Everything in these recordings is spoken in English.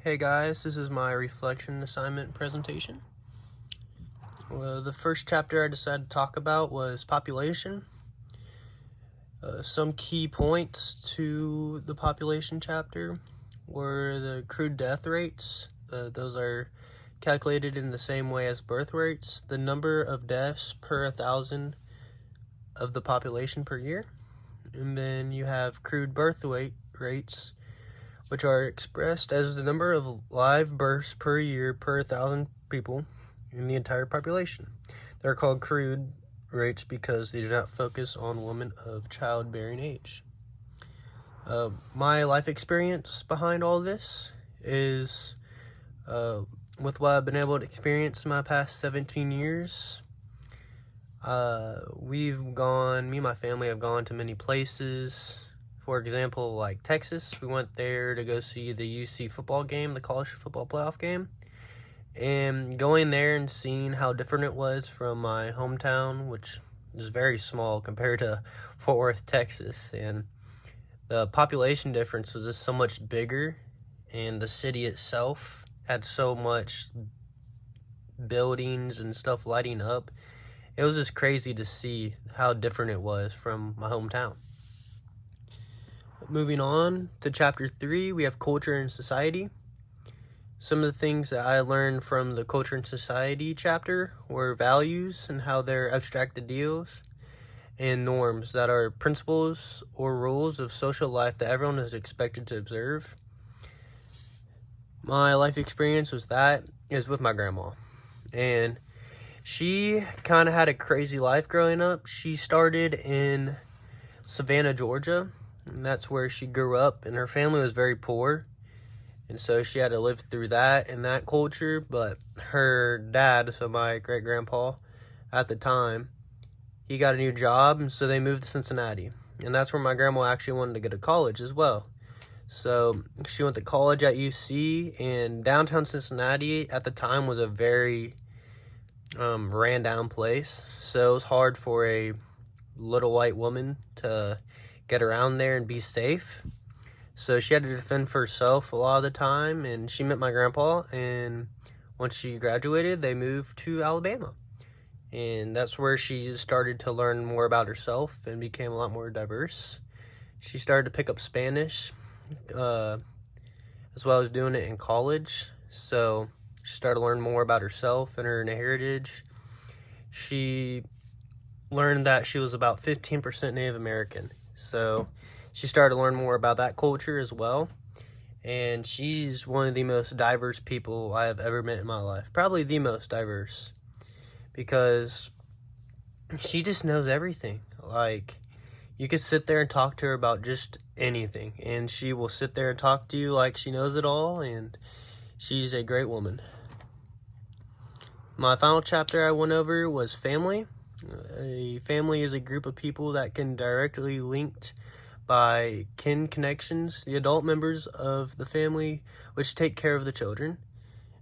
Hey guys, this is my reflection assignment presentation. The first chapter I decided to talk about was population. Some key points to the population chapter were the crude death rates. Those are calculated in the same way as birth rates, the number of deaths per 1,000 of the population per year. And then you have crude birth rates, which are expressed as the number of live births per year per 1,000 people in the entire population. They're called crude rates because they do not focus on women of childbearing age. My life experience behind all this is with what I've been able to experience in my past 17 years. Me and my family have gone to many places. For example, like Texas, we went there to go see the UC football game, the college football playoff game. And going there and seeing how different it was from my hometown, which is very small compared to Fort Worth, Texas. And the population difference was just so much bigger, and the city itself had so much buildings and stuff lighting up. It was just crazy to see how different it was from my hometown. Moving on to chapter 3, we have culture and society. Some of the things that I learned from the culture and society chapter were values and how they're abstract ideals, and norms that are principles or rules of social life that everyone is expected to observe. My life experience is with my grandma, and she kind of had a crazy life growing up. She started in Savannah, Georgia, and that's where she grew up, and her family was very poor, and so she had to live through that and that culture. But her dad, so my great-grandpa at the time, he got a new job, and so they moved to Cincinnati, and that's where my grandma actually wanted to go to college as well. So she went to college at UC, and downtown Cincinnati at the time was a very ran down place, so it was hard for a little white woman to get around there and be safe. So she had to defend for herself a lot of the time, and she met my grandpa, and once she graduated, they moved to Alabama. And that's where she started to learn more about herself and became a lot more diverse. She started to pick up Spanish, as well as doing it in college. So she started to learn more about herself and her heritage. She learned that she was about 15% Native American. So she started to learn more about that culture as well. And she's one of the most diverse people I have ever met in my life. Probably the most diverse. Because she just knows everything. Like, you could sit there and talk to her about just anything, and she will sit there and talk to you like she knows it all, and she's a great woman. My final chapter I went over was family. A family is a group of people that can directly linked by kin connections, the adult members of the family which take care of the children.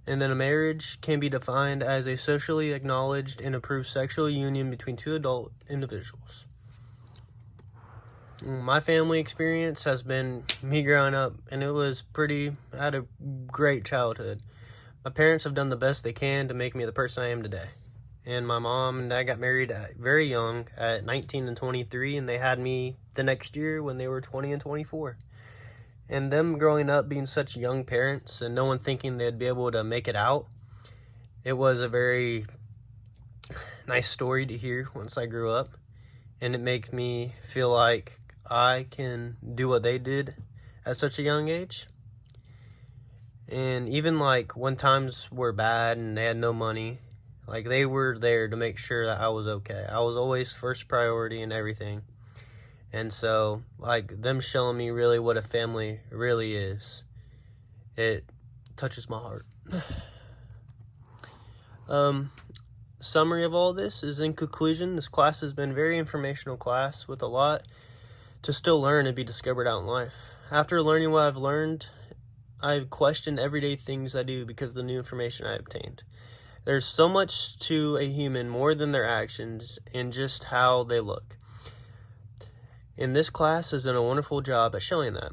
And then a marriage can be defined as a socially acknowledged and approved sexual union between two adult individuals. My family experience has been me growing up, and I had a great childhood. My parents have done the best they can to make me the person I am today. And my mom and dad got married very young, at 19 and 23, and they had me the next year when they were 20 and 24. And them growing up being such young parents and no one thinking they'd be able to make it out, it was a very nice story to hear once I grew up. And it makes me feel like I can do what they did at such a young age. And even like when times were bad and they had no money, like they were there to make sure that I was okay. I was always first priority in everything. And so, like, them showing me really what a family really is, it touches my heart. Summary of all this is, in conclusion, this class has been a very informational class with a lot to still learn and be discovered out in life. After learning what I've learned, I've questioned everyday things I do because of the new information I obtained. There's so much to a human more than their actions and just how they look. And this class has done a wonderful job at showing that.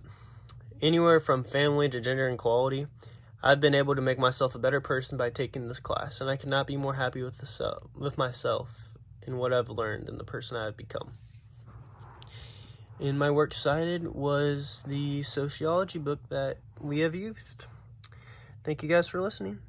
Anywhere from family to gender equality, I've been able to make myself a better person by taking this class, and I cannot be more happy with myself and what I've learned and the person I've become. And my works cited was the sociology book that we have used. Thank you guys for listening.